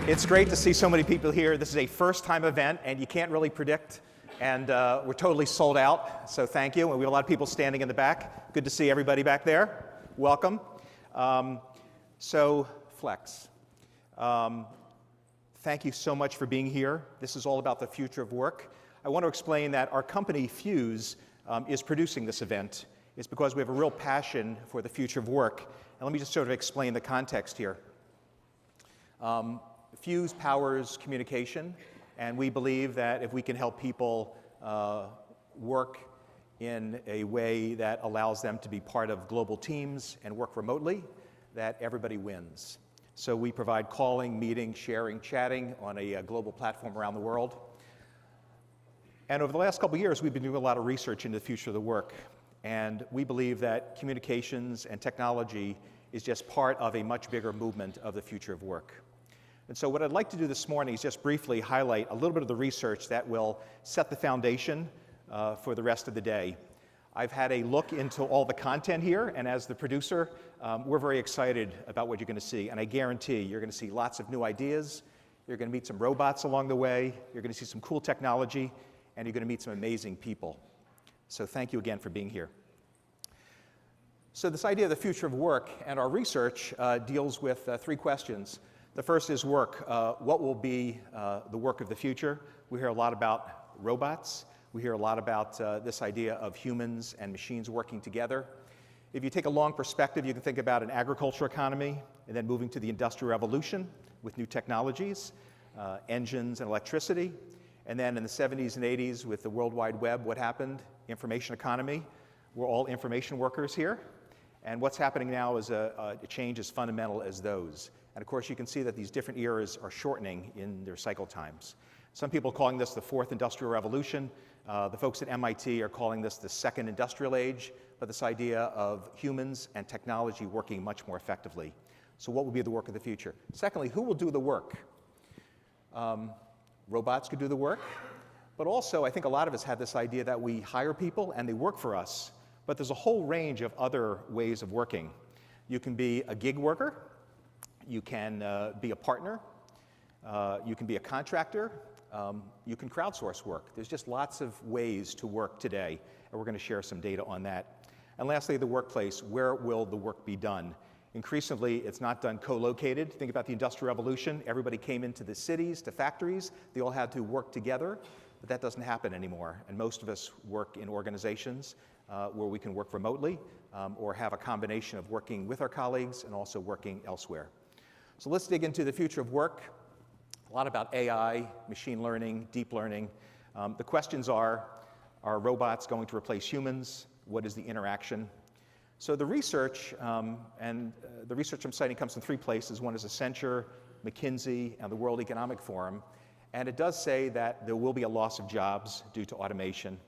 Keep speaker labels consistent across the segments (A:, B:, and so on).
A: It's great to see so many people here. This is a first-time event, and you can't really predict. And we're totally sold out, so thank you. And we have a lot of people standing in the back. Good to see everybody back there. Welcome. Flex. Thank you so much for being here. This is all about the future of work. I want to explain that our company, Fuse, is producing this event. It's because we have a real passion for the future of work. And let me just sort of explain the context here. Fuse powers communication, and we believe that if we can help people work in a way that allows them to be part of global teams and work remotely, that everybody wins. So we provide calling, meeting, sharing, chatting on a global platform around the world. And over the last couple of years, we've been doing a lot of research into the future of the work. And we believe that communications and technology is just part of a much bigger movement of the future of work. And so what I'd like to do this morning is just briefly highlight a little bit of the research that will set the foundation for the rest of the day. I've had a look into all the content here, and as the producer, we're very excited about what you're going to see. And I guarantee you're going to see lots of new ideas, you're going to meet some robots along the way, you're going to see some cool technology, and you're going to meet some amazing people. So thank you again for being here. So this idea of the future of work and our research deals with three questions. The first is work. What will be the work of the future? We hear a lot about robots. We hear a lot about this idea of humans and machines working together. If you take a long perspective, you can think about an agriculture economy and then moving to the Industrial Revolution with new technologies, engines and electricity. And then in the 70s and 80s with the World Wide Web, what happened? Information economy. We're all information workers here. And what's happening now is a change as fundamental as those. And of course, you can see that these different eras are shortening in their cycle times. Some people are calling this the fourth industrial revolution. The folks at MIT are calling this the second industrial age, but this idea of humans and technology working much more effectively. So what will be the work of the future? Secondly, who will do the work? Robots could do the work, but also I think a lot of us have this idea that we hire people and they work for us, but there's a whole range of other ways of working. You can be a gig worker. You can be a partner, you can be a contractor, you can crowdsource work. There's just lots of ways to work today, and we're going to share some data on that. And lastly, the workplace. Where will the work be done? Increasingly, it's not done co-located. Think about the Industrial Revolution. Everybody came into the cities, to factories. They all had to work together, but that doesn't happen anymore. And most of us work in organizations where we can work remotely or have a combination of working with our colleagues and also working elsewhere. So let's dig into the future of work. A lot about AI, machine learning, deep learning. The questions are robots going to replace humans? What is the interaction? So the research, the research I'm citing comes from three places. One is Accenture, McKinsey, and the World Economic Forum. And it does say that there will be a loss of jobs due to automation,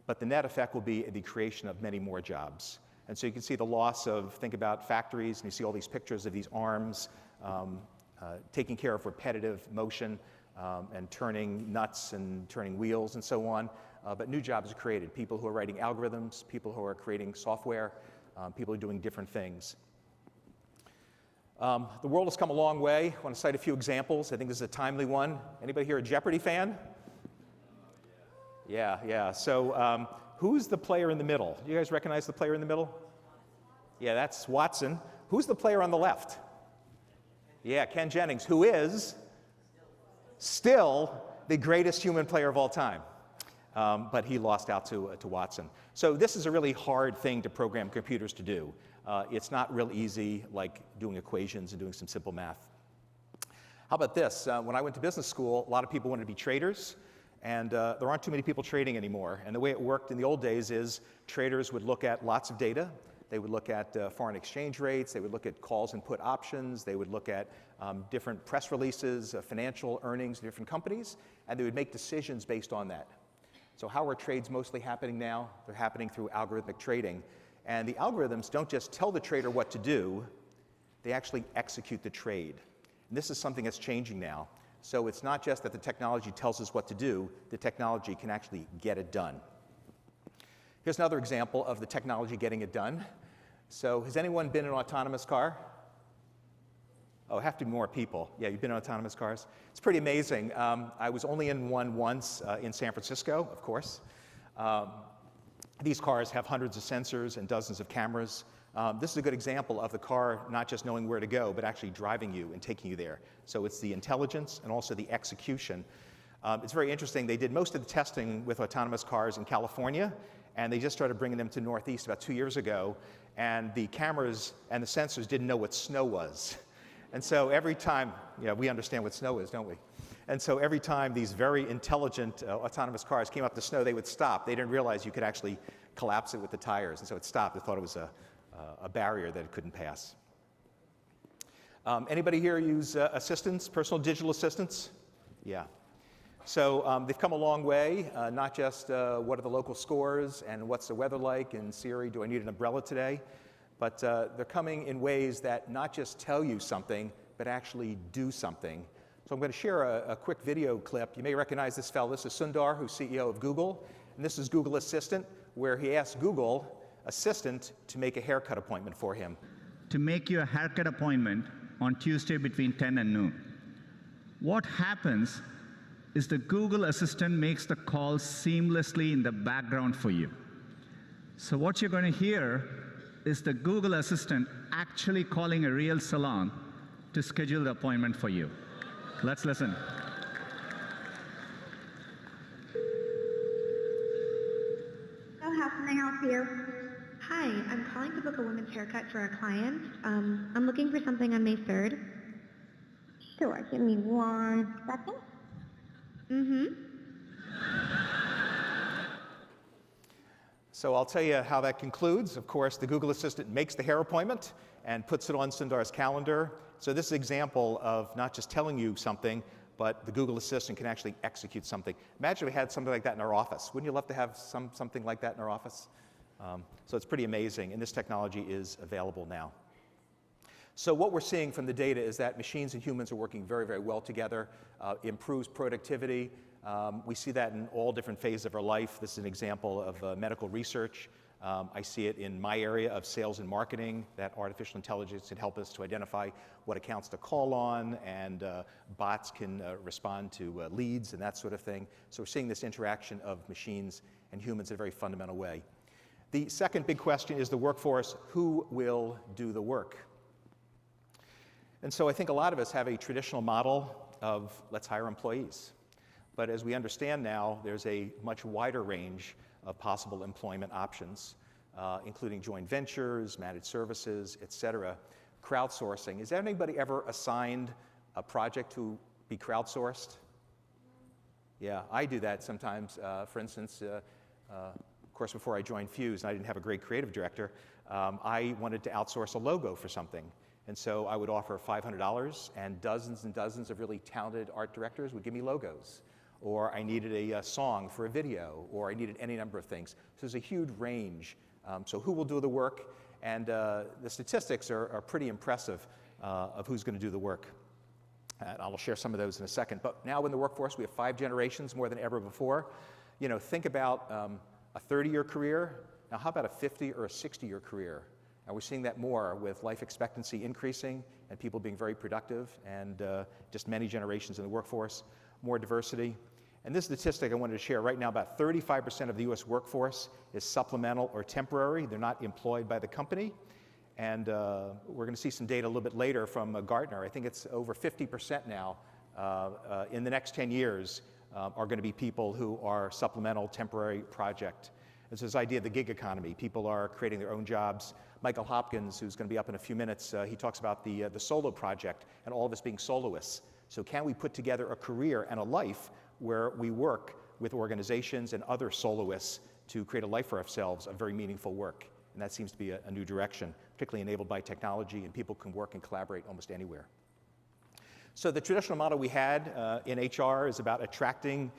A: but the net effect will be the creation of many more jobs. And so you can see the loss of, think about factories, and you see all these pictures of these arms, taking care of repetitive motion and turning nuts and turning wheels and so on. But new jobs are created. People who are writing algorithms, people who are creating software, people who are doing different things. The world has come a long way. I want to cite a few examples. I think this is a timely one. Anybody here a Jeopardy fan? Yeah. So who's the player in the middle? Do you guys recognize the player in the middle? Yeah, that's Watson. Who's the player on the left? Yeah, Ken Jennings, who is still the greatest human player of all time. But he lost out to Watson. So this is a really hard thing to program computers to do. It's not real easy like doing equations and doing some simple math. How about this? When I went to business school, a lot of people wanted to be traders, and there aren't too many people trading anymore. And the way it worked in the old days is traders would look at lots of data. They would look at foreign exchange rates, they would look at calls and put options, they would look at different press releases, financial earnings of different companies, and they would make decisions based on that. So how are trades mostly happening now? They're happening through algorithmic trading. And the algorithms don't just tell the trader what to do, they actually execute the trade. And this is something that's changing now. So it's not just that the technology tells us what to do, the technology can actually get it done. Here's another example of the technology getting it done. So has anyone been in an autonomous car? Oh, have to be more people. Yeah, you've been in autonomous cars? It's pretty amazing. I was only in one once in San Francisco, of course. These cars have hundreds of sensors and dozens of cameras. This is a good example of the car not just knowing where to go, but actually driving you and taking you there. So it's the intelligence and also the execution. It's very interesting. They did most of the testing with autonomous cars in California, and they just started bringing them to Northeast about 2 years ago, and the cameras and the sensors didn't know what snow was. And so every time, yeah, we understand what snow is, don't we? And so every time these very intelligent autonomous cars came up to snow, they would stop. They didn't realize you could actually collapse it with the tires, and so it stopped. They thought it was a barrier that it couldn't pass. Anybody here use assistants, personal digital assistants? Yeah. So they've come a long way, not just what are the local scores and what's the weather like, and Siri, do I need an umbrella today? But they're coming in ways that not just tell you something, but actually do something. So I'm going to share a quick video clip. You may recognize this fellow. This is Sundar, who's CEO of Google. And this is Google Assistant, where he asked Google Assistant to make a haircut appointment for him.
B: To make you a haircut appointment on Tuesday between 10 and noon. What happens is the Google Assistant makes the call seamlessly in the background for you. So what you're going to hear is the Google Assistant actually calling a real salon to schedule the appointment for you. Let's listen.
C: So how can I help you? Hi, I'm calling to book a women's haircut for a client. I'm looking for something on May 3rd. Sure, give me 1 second.
A: So I'll tell you how that concludes. Of course, the Google Assistant makes the hair appointment and puts it on Sundar's calendar. So this is an example of not just telling you something, but the Google Assistant can actually execute something. Imagine we had something like that in our office. Wouldn't you love to have something like that in our office? So it's pretty amazing, and this technology is available now. So what we're seeing from the data is that machines and humans are working very, very well together, improves productivity. We see that in all different phases of our life. This is an example of medical research. I see it in my area of sales and marketing, that artificial intelligence can help us to identify what accounts to call on, and bots can respond to leads and that sort of thing. So we're seeing this interaction of machines and humans in a very fundamental way. The second big question is the workforce. Who will do the work? And so I think a lot of us have a traditional model of let's hire employees. But as we understand now, there's a much wider range of possible employment options, including joint ventures, managed services, et cetera. Crowdsourcing. Has anybody ever assigned a project to be crowdsourced? Yeah, I do that sometimes. For instance, of course, before I joined Fuse, and I didn't have a great creative director, I wanted to outsource a logo for something. And so I would offer $500, and dozens of really talented art directors would give me logos. Or I needed a song for a video, or I needed any number of things. So there's a huge range. So who will do the work? And the statistics are pretty impressive of who's going to do the work. And I'll share some of those in a second. But now in the workforce, we have 5 generations, more than ever before. You know, think about a 30-year career. Now, how about a 50 or a 60-year career? And we're seeing that more with life expectancy increasing and people being very productive, and just many generations in the workforce, more diversity. And this statistic I wanted to share right now, about 35% of the US workforce is supplemental or temporary. They're not employed by the company. And we're going to see some data a little bit later from Gartner. I think it's over 50% now in the next 10 years are going to be people who are supplemental, temporary project. It's this idea of the gig economy. People are creating their own jobs. Michael Hopkins, who's going to be up in a few minutes, he talks about the solo project and all of us being soloists. So can we put together a career and a life where we work with organizations and other soloists to create a life for ourselves of very meaningful work? And that seems to be a new direction, particularly enabled by technology, and people can work and collaborate almost anywhere. So the traditional model we had in HR is about attracting,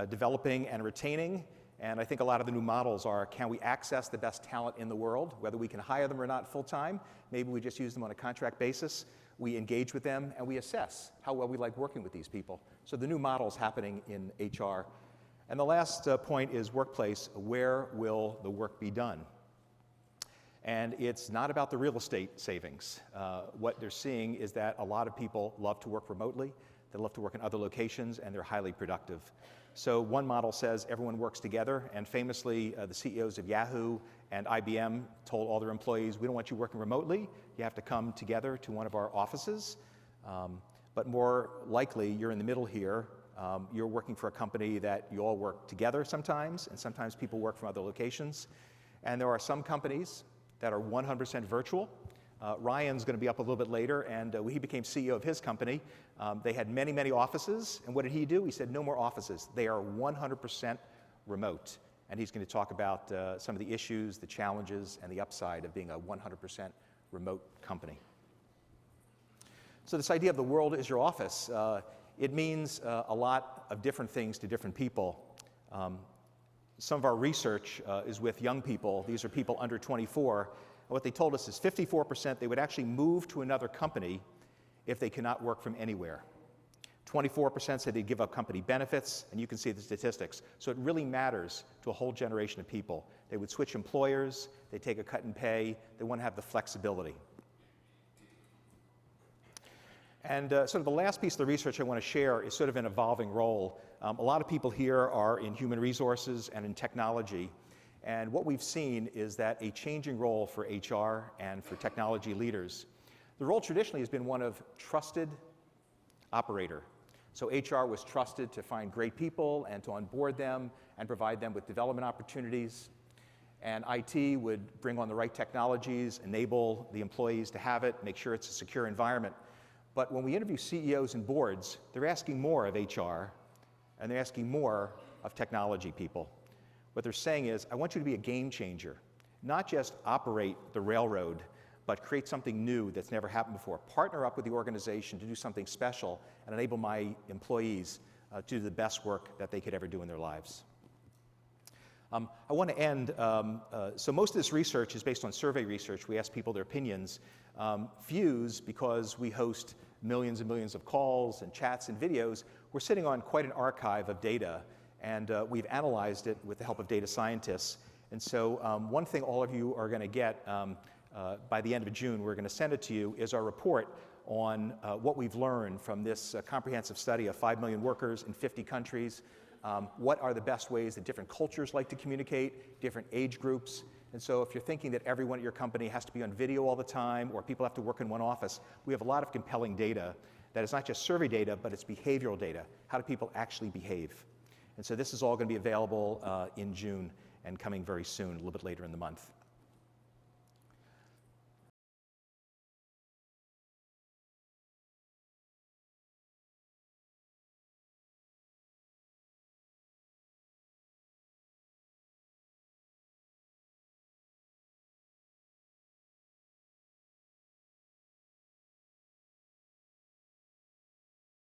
A: developing, and retaining. And I think a lot of the new models are, can we access the best talent in the world, whether we can hire them or not full-time? Maybe we just use them on a contract basis. We engage with them, and we assess how well we like working with these people. So the new model's happening in HR. And the last point is workplace. Where will the work be done? And it's not about the real estate savings. What they're seeing is that a lot of people love to work remotely, they love to work in other locations, and they're highly productive. So one model says everyone works together, and famously, the CEOs of Yahoo and IBM told all their employees, we don't want you working remotely, you have to come together to one of our offices. But more likely, you're in the middle here, you're working for a company that you all work together sometimes, and sometimes people work from other locations. And there are some companies that are 100% virtual. Ryan's going to be up a little bit later, and he became CEO of his company. They had many, many offices, and what did he do? He said, no more offices. They are 100% remote. And he's going to talk about some of the issues, the challenges, and the upside of being a 100% remote company. So this idea of the world is your office, it means a lot of different things to different people. Some of our research is with young people. These are people under 24. And what they told us is 54% they would actually move to another company if they cannot work from anywhere. 24% said they'd give up company benefits, and you can see the statistics. So it really matters to a whole generation of people. They would switch employers, they take a cut in pay, they want to have the flexibility. And sort of the last piece of the research I want to share is sort of an evolving role. A lot of people here are in human resources and in technology. And what we've seen is that a changing role for HR and for technology leaders. The role traditionally has been one of trusted operator. So HR was trusted to find great people and to onboard them and provide them with development opportunities. And IT would bring on the right technologies, enable the employees to have it, make sure it's a secure environment. But when we interview CEOs and boards, they're asking more of HR, and they're asking more of technology people. What they're saying is, I want you to be a game changer, not just operate the railroad, but create something new that's never happened before. Partner up with the organization to do something special and enable my employees to do the best work that they could ever do in their lives. I want to end, so most of this research is based on survey research. We ask people their opinions. Fuse, because we host millions and millions of calls and chats and videos, we're sitting on quite an archive of data, and we've analyzed it with the help of data scientists. And so one thing all of you are going to get by the end of June, we're going to send it to you, is our report on what we've learned from this comprehensive study of 5 million workers in 50 countries. What are the best ways that different cultures like to communicate, different age groups. And so if you're thinking that everyone at your company has to be on video all the time, or people have to work in one office, we have a lot of compelling data that is not just survey data, but it's behavioral data. How do people actually behave? And so this is all going to be available in June and coming very soon, a little bit later in the month.